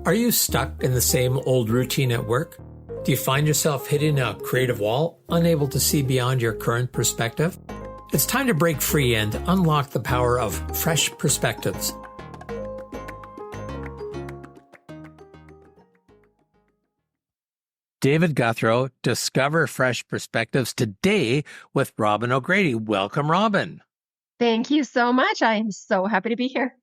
Are you stuck in the same old routine at work? Do you find yourself hitting a creative wall, unable to see beyond your current perspective? It's time to break free and unlock the power of fresh perspectives. David Guthrow, Discover Fresh Perspectives today with Robin O'Grady. Welcome, Robin. Thank you so much. I am so happy to be here.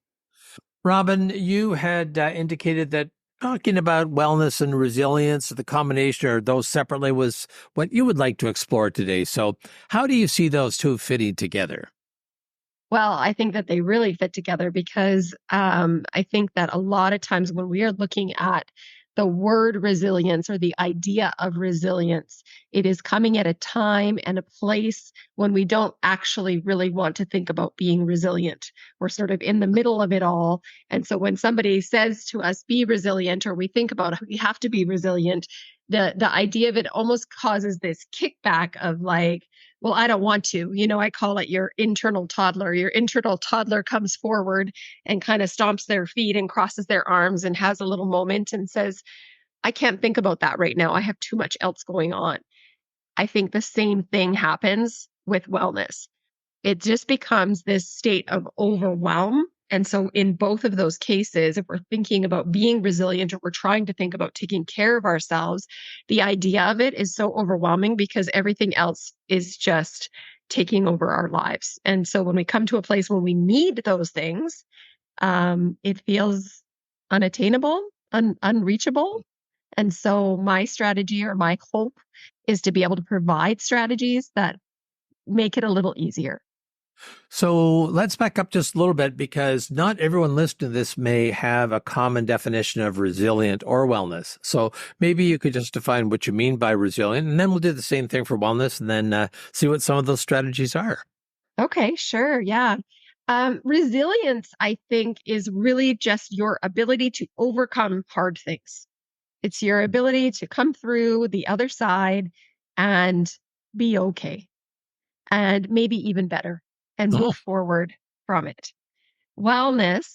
Robin, you had indicated that talking about wellness and resilience, the combination or those separately, was what you would like to explore today. So how do you see those two fitting together? Well, I think that they really fit together because I think that a lot of times when we are looking at the word resilience or the idea of resilience, it is coming at a time and a place when we don't actually really want to think about being resilient. We're sort of in the middle of it all. And so when somebody says to us, be resilient, or we think about we have to be resilient, the idea of it almost causes this kickback of like, well, I don't want to. I call it your internal toddler. Your internal toddler comes forward and kind of stomps their feet and crosses their arms and has a little moment and says, I can't think about that right now. I have too much else going on. I think the same thing happens with wellness. It just becomes this state of overwhelm. And so in both of those cases, if we're thinking about being resilient or we're trying to think about taking care of ourselves, the idea of it is so overwhelming because everything else is just taking over our lives. And so when we come to a place when we need those things, it feels unattainable, unreachable. And so my strategy or my hope is to be able to provide strategies that make it a little easier. So let's back up just a little bit because not everyone listening to this may have a common definition of resilient or wellness. So maybe you could just define what you mean by resilient, and then we'll do the same thing for wellness and then see what some of those strategies are. Okay, sure. Yeah. Resilience, I think, is really just your ability to overcome hard things. It's your ability to come through the other side and be okay, and maybe even better, and Oh, move forward from it. Wellness,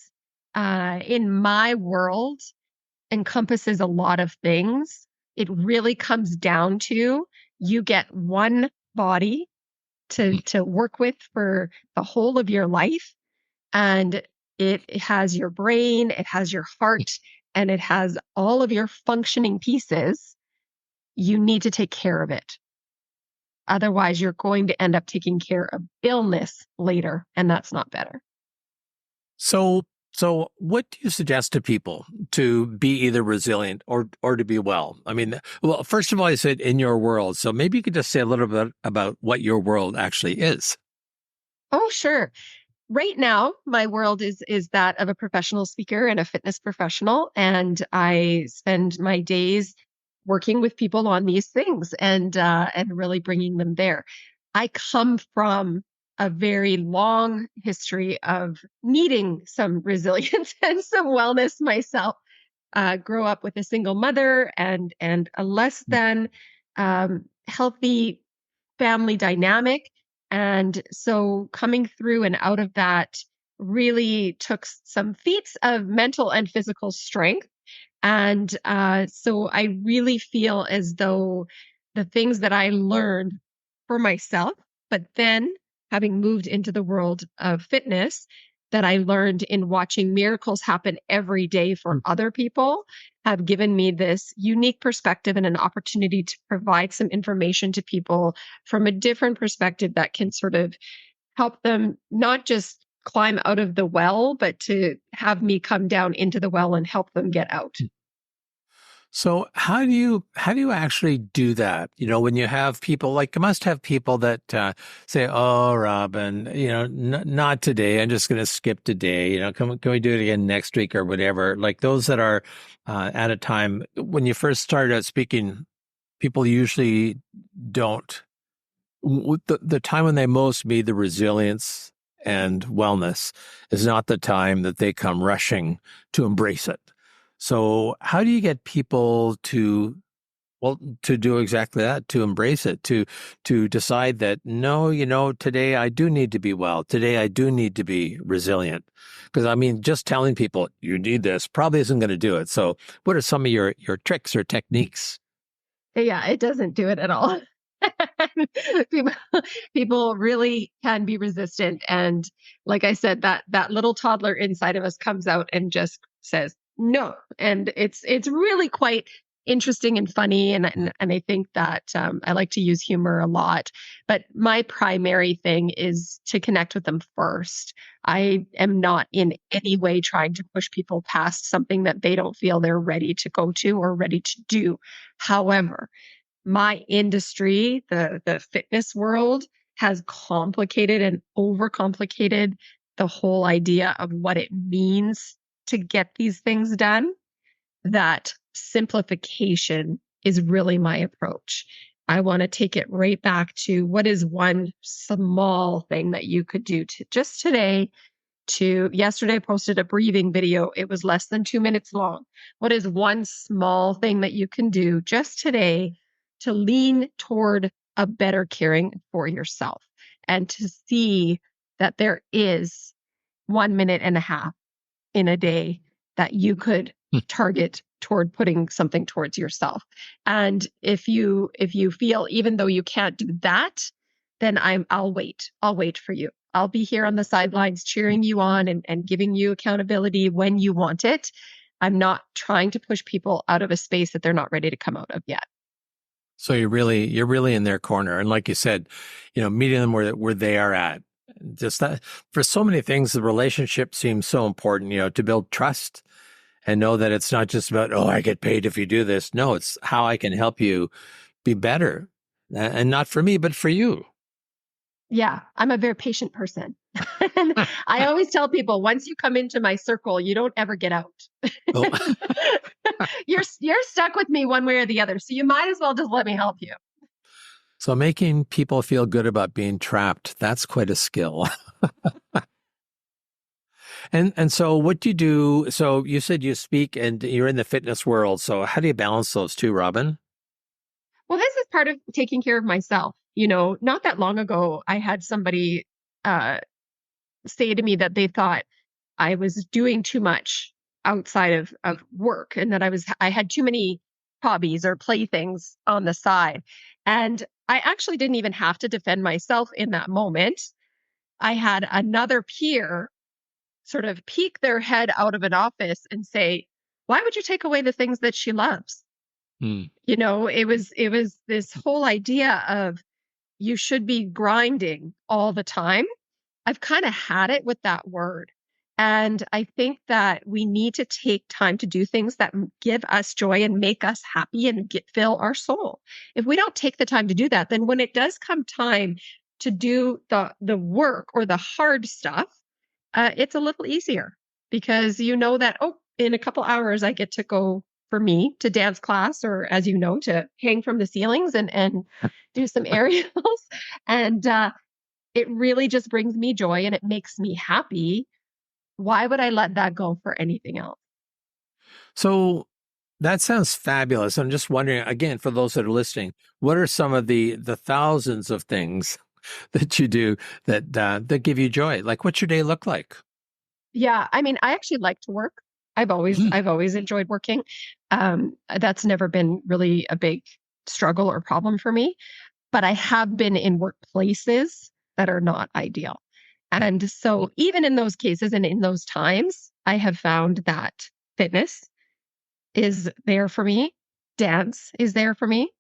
in my world, encompasses a lot of things. It really comes down to you get one body to work with for the whole of your life. And it has your brain, it has your heart, and it has all of your functioning pieces. You need to take care of it. Otherwise, you're going to end up taking care of illness later, and that's not better. So what do you suggest to people to be either resilient or to be well? I mean, well, first of all, I said in your world. So maybe you could just say a little bit about what your world actually is. Oh, sure. Right now, my world is that of a professional speaker and a fitness professional, and I spend my days working with people on these things and really bringing them there. I come from a very long history of needing some resilience and some wellness myself. Grow up with a single mother and a less than healthy family dynamic. And so coming through and out of that really took some feats of mental and physical strength. And so I really feel as though the things that I learned for myself, but then having moved into the world of fitness, that I learned in watching miracles happen every day for other people have given me this unique perspective and an opportunity to provide some information to people from a different perspective that can sort of help them not just climb out of the well, but to have me come down into the well and help them get out. So how do you actually do that? When you have people like you must have people that say, "Oh, Robin, not today. I'm just going to skip today. Can we do it again next week or whatever?" Like those that are at a time when you first started out speaking, people usually don't. The time when they most need the resilience and wellness is not the time that they come rushing to embrace it. So how do you get people to Well, to do exactly that, to embrace it, to decide that no, today I do need to be well. Today I do need to be resilient. Because I mean, just telling people you need this probably isn't going to do it. So, what are some of your tricks or techniques? Yeah, it doesn't do it at all. people, people really can be resistant, and like I said, that little toddler inside of us comes out and just says no, and it's really quite interesting and funny, and I think that I like to use humor a lot. But my primary thing is to connect with them first. I am not in any way trying to push people past something that they don't feel they're ready to go to or ready to do. However, my industry, the fitness world, has complicated and overcomplicated the whole idea of what it means to get these things done, that simplification is really my approach. I want to take it right back to what is one small thing that you could do to just today. To yesterday, I posted a breathing video. It was less than 2 minutes long. What is one small thing that you can do just today to lean toward a better caring for yourself and to see that there is 1 minute and a half in a day that you could target toward putting something towards yourself. And if you feel even though you can't do that, then I'll wait. I'll wait for you. I'll be here on the sidelines cheering you on and giving you accountability when you want it. I'm not trying to push people out of a space that they're not ready to come out of yet. So you're really in their corner, and like you said, meeting them where they are at. Just that for so many things, the relationship seems so important. To build trust and know that it's not just about, oh, I get paid if you do this. No, it's how I can help you be better, and not for me, but for you. Yeah, I'm a very patient person. And I always tell people once you come into my circle, you don't ever get out. Oh. You're stuck with me one way or the other. So you might as well just let me help you. So making people feel good about being trapped, that's quite a skill. And so what do you do? So you said you speak and you're in the fitness world. So how do you balance those two, Robin? Well, this is part of taking care of myself. Not that long ago, I had somebody uh, say to me that they thought I was doing too much outside of work and that I had too many hobbies or playthings on the side. And I actually didn't even have to defend myself in that moment. I had another peer sort of peek their head out of an office and say, "Why would you take away the things that she loves?" Hmm. It was this whole idea of you should be grinding all the time. I've kind of had it with that word. And I think that we need to take time to do things that give us joy and make us happy and fill our soul. If we don't take the time to do that, then when it does come time to do the work or the hard stuff, it's a little easier because you know that, oh, in a couple hours, I get to go for me to dance class or, as you know, to hang from the ceilings and do some aerials. And it really just brings me joy and it makes me happy. Why would I let that go for anything else? So that sounds fabulous. I'm just wondering, again, for those that are listening, what are some of the thousands of things that you do that give you joy? Like, what's your day look like? Yeah, I mean, I actually like to work. I've always Mm. I've always enjoyed working. That's never been really a big struggle or problem for me, but I have been in workplaces that are not ideal. And so even in those cases and in those times, I have found that fitness is there for me, dance is there for me.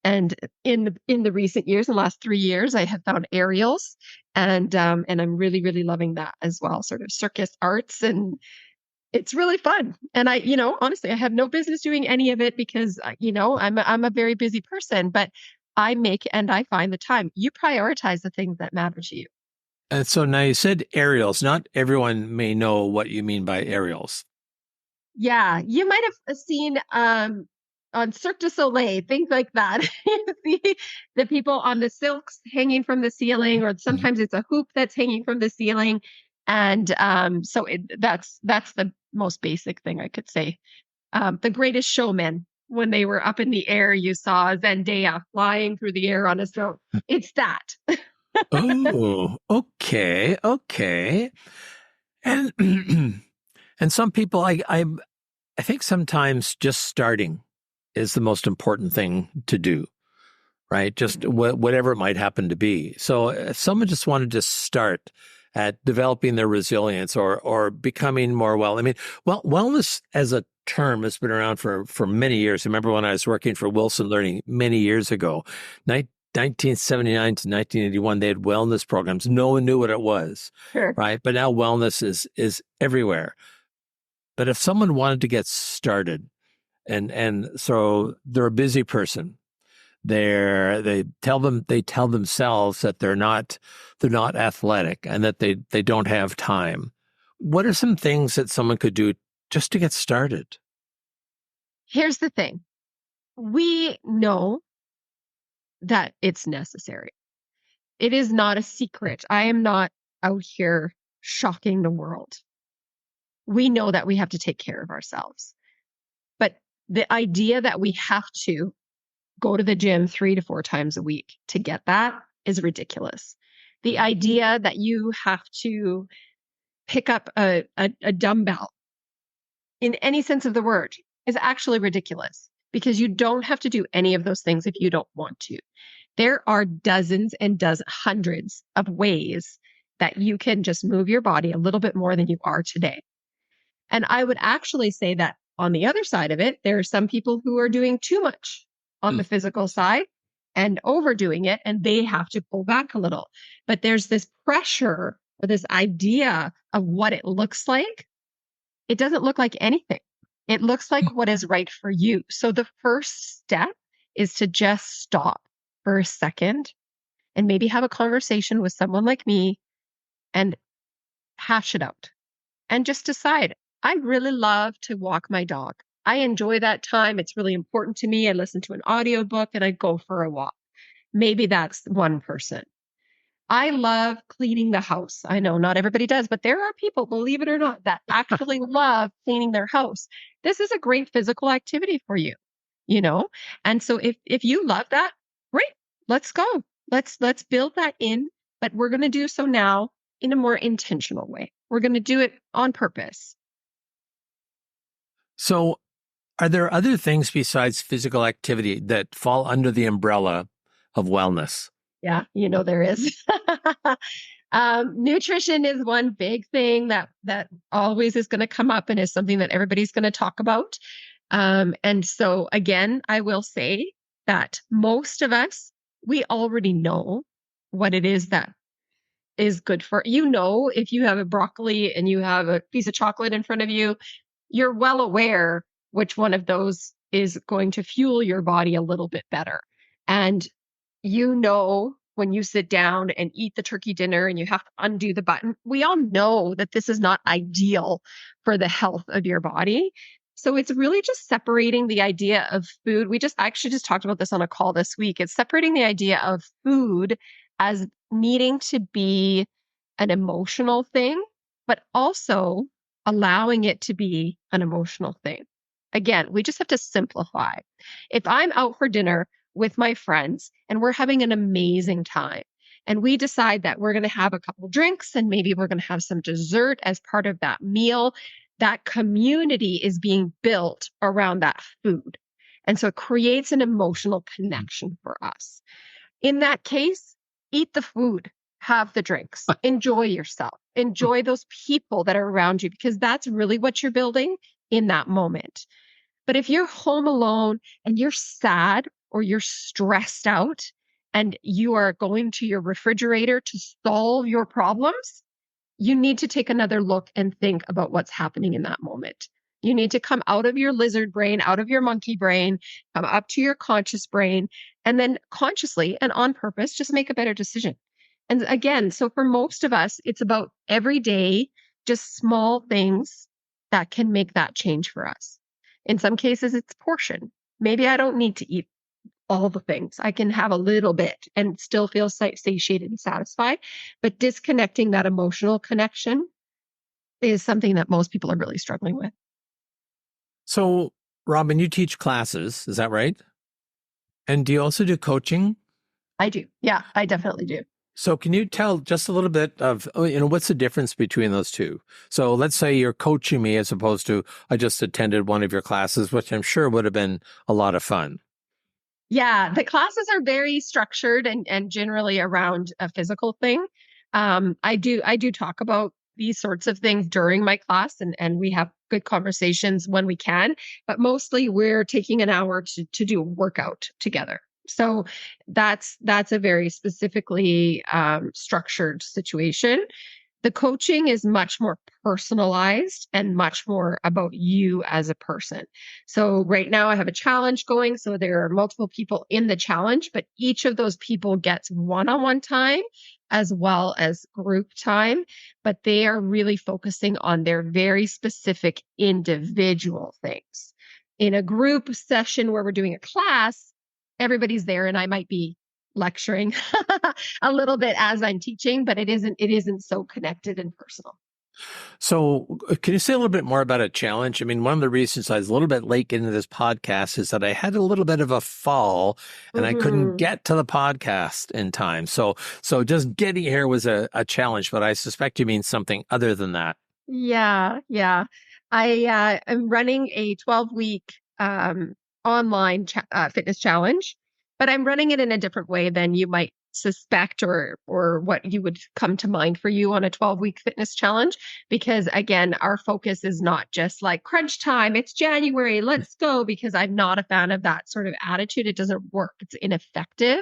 And in the recent years, the last 3 years, I have found aerials, and I'm really really loving that as well. Sort of circus arts, and it's really fun. And honestly, I have no business doing any of it because I'm a very busy person, but I make and I find the time. You prioritize the things that matter to you. And so now you said aerials. Not everyone may know what you mean by aerials. Yeah, you might have seen on Cirque du Soleil, things like that. You see the people on the silks hanging from the ceiling, or Mhm. sometimes it's a hoop that's hanging from the ceiling. And that's the most basic thing I could say. The Greatest Showman. when they were up in the air, you saw Zendaya flying through the air on a stone. It's that. Oh, okay, okay. And and some people, I think sometimes just starting is the most important thing to do, right? Just whatever it might happen to be. So if someone just wanted to start at developing their resilience or becoming more well, I mean, well, wellness as a term has been around for many years. I remember when I was working for Wilson Learning many years ago, 1979 to 1981, they had wellness programs. No one knew what it was, Sure. right? But now wellness is everywhere. But if someone wanted to get started, and so they're a busy person, they tell themselves that they're not athletic and that they don't have time. What are some things that someone could do just to get started? Here's the thing. We know that it's necessary. It is not a secret. I am not out here shocking the world. We know that we have to take care of ourselves. But the idea that we have to go to the gym 3 to 4 times a week to get that is ridiculous. The idea that you have to pick up a dumbbell in any sense of the word is actually ridiculous because you don't have to do any of those things if you don't want to. There are dozens and hundreds of ways that you can just move your body a little bit more than you are today. And I would actually say that on the other side of it, there are some people who are doing too much on the physical side and overdoing it, and they have to pull back a little. But there's this pressure or this idea of what it looks like. It doesn't look like anything. It looks like what is right for you. So the first step is to just stop for a second and maybe have a conversation with someone like me and hash it out and just decide, I really love to walk my dog. I enjoy that time. It's really important to me. I listen to an audiobook and I go for a walk. Maybe that's one person. I love cleaning the house. I know not everybody does, but there are people, believe it or not, that actually love cleaning their house. This is a great physical activity for you, you know? And so if you love that, great. Let's go. Let's build that in, but we're going to do so now in a more intentional way. We're going to do it on purpose. So are there other things besides physical activity that fall under the umbrella of wellness? Yeah, there is. Nutrition is one big thing that always is going to come up and is something that everybody's going to talk about. And so again, I will say that most of us, we already know what it is that is good for if you have a broccoli and you have a piece of chocolate in front of you, you're well aware which one of those is going to fuel your body a little bit better. And when you sit down and eat the turkey dinner and you have to undo the button, we all know that this is not ideal for the health of your body. So it's really just separating the idea of food. We just actually just talked about this on a call this week. It's separating the idea of food as needing to be an emotional thing, but also allowing it to be an emotional thing. Again, we just have to simplify. If I'm out for dinner with my friends and we're having an amazing time, and we decide that we're going to have a couple drinks and maybe we're going to have some dessert as part of that meal, that community is being built around that food. And so it creates an emotional connection for us. In that case, eat the food, have the drinks, enjoy yourself, enjoy those people that are around you, because that's really what you're building in that moment. But if you're home alone and you're sad or you're stressed out and you are going to your refrigerator to solve your problems, you need to take another look and think about what's happening in that moment. You need to come out of your lizard brain, out of your monkey brain, come up to your conscious brain, and then consciously and on purpose, just make a better decision. And again, so for most of us, it's about every day, just small things that can make that change for us. In some cases, it's portion. Maybe I don't need to eat all the things. I can have a little bit and still feel satiated and satisfied. But disconnecting that emotional connection is something that most people are really struggling with. So Robin, you teach classes, is that right? And do you also do coaching? I do. Yeah, I definitely do. So can you tell just a little bit of, what's the difference between those two? So let's say you're coaching me as opposed to I just attended one of your classes, which I'm sure would have been a lot of fun. Yeah, the classes are very structured and generally around a physical thing. I do talk about these sorts of things during my class, and we have good conversations when we can, but mostly we're taking an hour to do a workout together. So that's a very specifically structured situation. The coaching is much more personalized and much more about you as a person. So right now I have a challenge going. So there are multiple people in the challenge, but each of those people gets one-on-one time as well as group time, but they are really focusing on their very specific individual things. In a group session where we're doing a class, everybody's there and I might be lecturing a little bit as I'm teaching, but it isn't so connected and personal. So can you say a little bit more about a challenge? I mean, one of the reasons I was a little bit late into this podcast is that I had a little bit of a fall and I couldn't Hmm. get to the podcast in time. So just getting here was a challenge, but I suspect you mean something other than that. Yeah, yeah. I am running a 12-week online fitness challenge, but I'm running it in a different way than you might suspect or what you would come to mind for you on a 12-week fitness challenge. Because again, our focus is not just like crunch time, it's January, let's go, because I'm not a fan of that sort of attitude. It doesn't work, it's ineffective.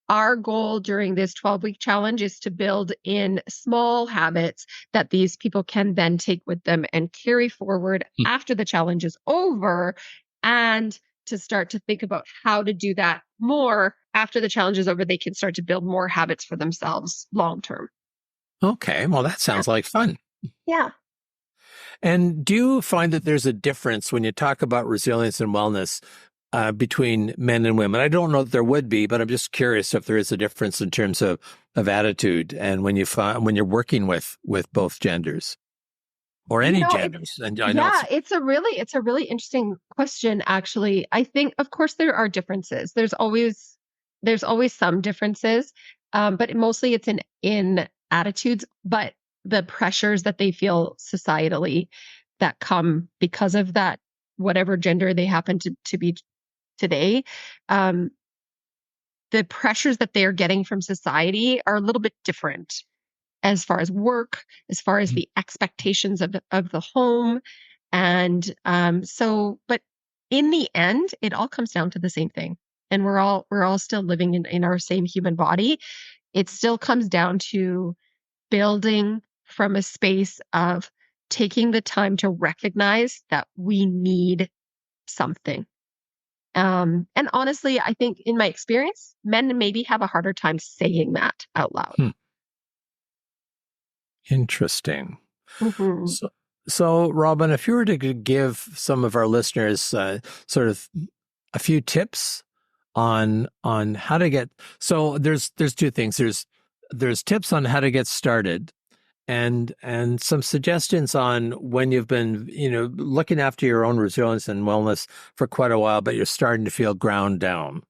Our goal during this 12-week challenge is to build in small habits that these people can then take with them and carry forward after the challenge is over, and to start to think about how to do that more after the challenge is over. They can start to build more habits for themselves long term. Okay. Well, that Yeah. sounds like fun. Yeah. And do you find that there's a difference when you talk about resilience and wellness between men and women? I don't know that there would be, but I'm just curious if there is a difference in terms of attitude and when you find when you're working with both genders or You any know, it genders. And I know Yeah, it's it's a really interesting question, actually. I think, of course, there are differences. There's always some differences, but mostly it's in attitudes, but the pressures that they feel societally that come because of that, whatever gender they happen to be today, um, the pressures that they are getting from society are a little bit different as far as work, as far as the expectations of the home. And but in the end, it all comes down to the same thing. And we're all still living in our same human body. It still comes down to building from a space of taking the time to recognize that we need something. And honestly, I think in my experience, men maybe have a harder time saying that out loud. hmm, interesting. Mhm. So, so Robin, if you were to give some of our listeners sort of a few tips on how to get so there's two things. There's tips on how to get started and some suggestions on when you've been looking after your own resilience and wellness for quite a while, but you're starting to feel ground down.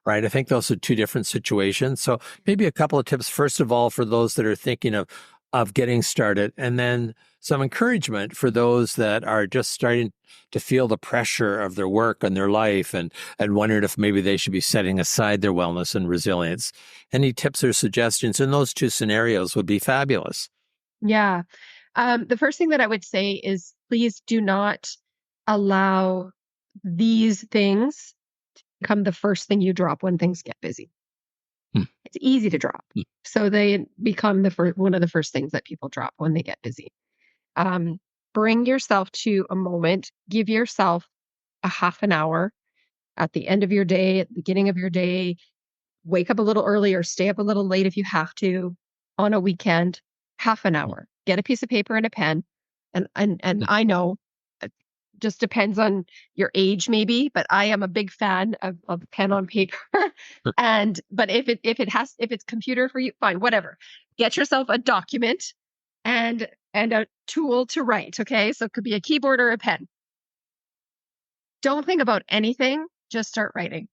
Right. I think those are two different situations. So maybe a couple of tips, first of all, for those that are thinking of getting started, and then some encouragement for those that are just starting to feel the pressure of their work and their life and wondering if maybe they should be setting aside their wellness and resilience. Any tips or suggestions in those two scenarios would be fabulous. Yeah. The first thing that I would say is please do not allow these things become the first thing you drop when things get busy. Hmm. It's easy to drop. So they become one of the first things that people drop when they get busy. Um, Bring yourself to a moment, give yourself a half an hour at the end of your day, at the beginning of your day. Wake up a little early or stay up a little late if you have to on a weekend. Half an hour. Get a piece of paper and a pen. And I know it just depends on your age maybe, but I am a big fan of pen on paper. And but if it's computer for you, fine, whatever. Get yourself a document and a tool to write. Okay. So it could be a keyboard or a pen. Don't think about anything. Just start writing.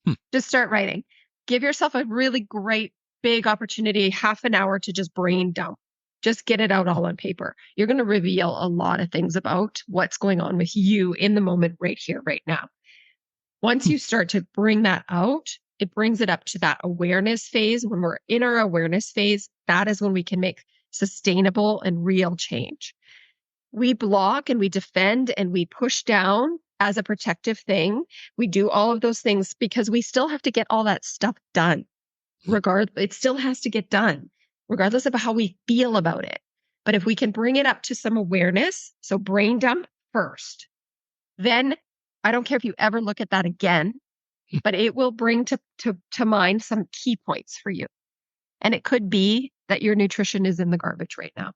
Hmm. Just start writing. Give yourself a really great big opportunity, half an hour to just brain dump. Just get it out all on paper. You're going to reveal a lot of things about what's going on with you in the moment right here, right now. Once you start to bring that out, it brings it up to that awareness phase. When we're in our awareness phase, that is when we can make sustainable and real change. We block and we defend and we push down as a protective thing. We do all of those things because we still have to get all that stuff done. It still has to get done, regardless of how we feel about it. But if we can bring it up to some awareness, so brain dump first, then I don't care if you ever look at that again, but it will bring to mind some key points for you. And it could be that your nutrition is in the garbage right now.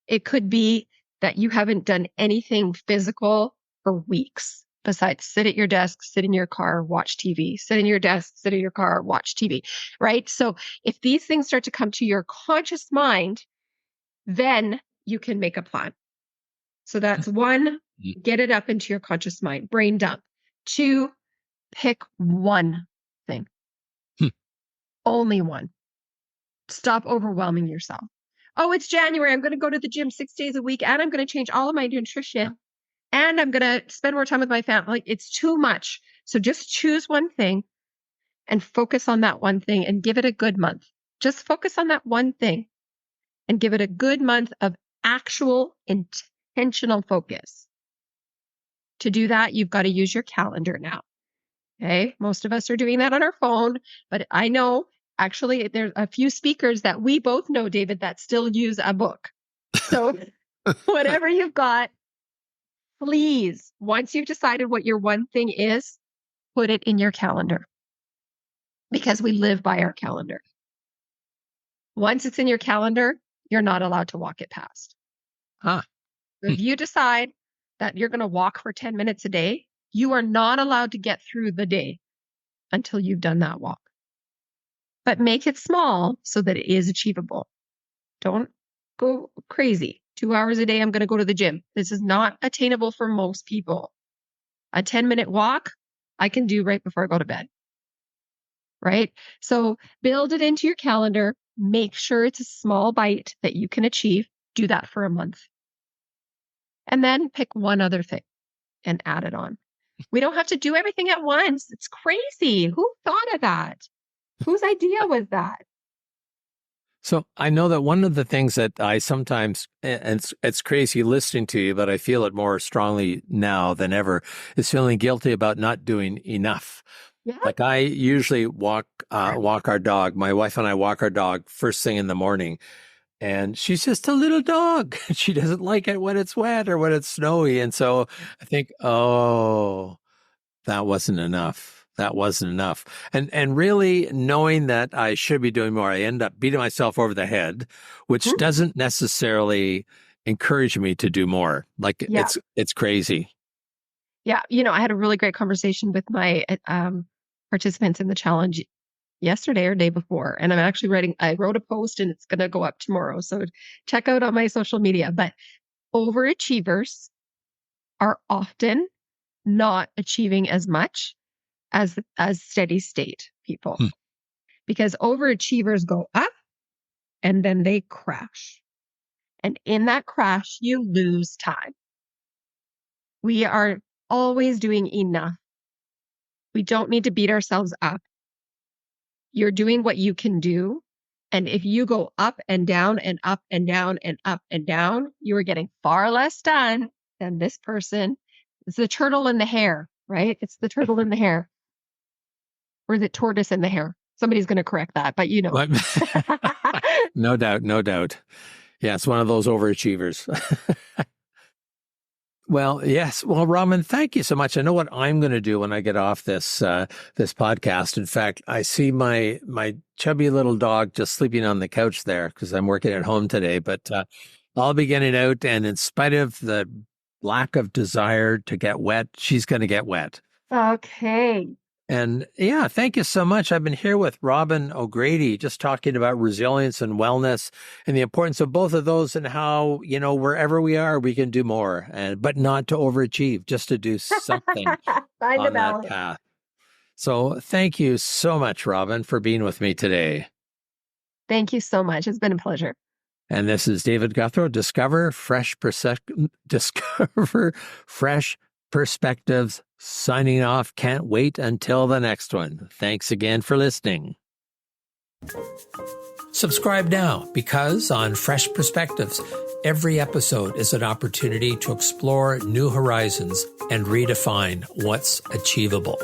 It could be that you haven't done anything physical for weeks besides sit at your desk, sit in your car, watch TV, sit in your desk, sit in your car, watch TV, right? So if these things start to come to your conscious mind, then you can make a plan. So that's one, get it up into your conscious mind, brain dump. Two, pick one thing. Only one. Stop overwhelming yourself. Oh, it's January. I'm going to go to the gym 6 days a week and I'm going to change all of my nutrition and I'm going to spend more time with my family. Like, it's too much. So just choose one thing and focus on that one thing and give it a good month. Just focus on that one thing and give it a good month of actual intentional focus. To do that, you've got to use your calendar now. Okay. Most of us are doing that on our phone, but I know actually there's a few speakers that we both know, David, that still use a book. So whatever you've got, please, once you've decided what your one thing is, put it in your calendar because we live by our calendar. Once it's in your calendar, you're not allowed to walk it past. If you decide that you're going to walk for 10 minutes a day, you are not allowed to get through the day until you've done that walk. But make it small so that it is achievable. Don't go crazy. 2 hours a day, I'm going to go to the gym. This is not attainable for most people. A 10-minute walk, I can do right before I go to bed. Right? So build it into your calendar. Make sure it's a small bite that you can achieve. Do that for a month. And then pick one other thing and add it on. We don't have to do everything at once. It's crazy. Who thought of that? Whose idea was that? So I know that one of the things that I sometimes, and it's crazy listening to you, but I feel it more strongly now than ever, is feeling guilty about not doing enough. Yeah. Like I usually walk our dog. My wife and I walk our dog first thing in the morning. And she's just a little dog. She doesn't like it when it's wet or when it's snowy. And so I think, oh, that wasn't enough. That wasn't enough. And really knowing that I should be doing more, I end up beating myself over the head, which doesn't necessarily encourage me to do more. Like it's crazy. Yeah. You know, I had a really great conversation with my participants in the challenge yesterday or day before. And I wrote a post and it's going to go up tomorrow. So check out on my social media. But overachievers are often not achieving as much as steady state people. Because overachievers go up and then they crash. And in that crash, you lose time. We are always doing enough. We don't need to beat ourselves up. You're doing what you can do. And if you go up and down and up and down and up and down, you are getting far less done than this person. It's the turtle in the hare, right? It's the turtle in the hare. Or the tortoise in the hare. Somebody's going to correct that, but you know. No doubt. No doubt. Yeah, it's one of those overachievers. Well, yes. Well, Robin, thank you so much. I know what I'm going to do when I get off this this podcast. In fact, I see my chubby little dog just sleeping on the couch there because I'm working at home today. But I'll be getting out, and in spite of the lack of desire to get wet, she's going to get wet. Okay. And yeah, thank you so much. I've been here with Robin O'Grady, just talking about resilience and wellness and the importance of both of those and how, wherever we are, we can do more, but not to overachieve, just to do something Find the on that balance. path. So thank you so much, Robin, for being with me today. Thank you so much. It's been a pleasure. And this is David Guthrow, Discover Fresh Perspectives, signing off. Can't wait until the next one. Thanks again for listening. Subscribe now, because on Fresh Perspectives, every episode is an opportunity to explore new horizons and redefine what's achievable.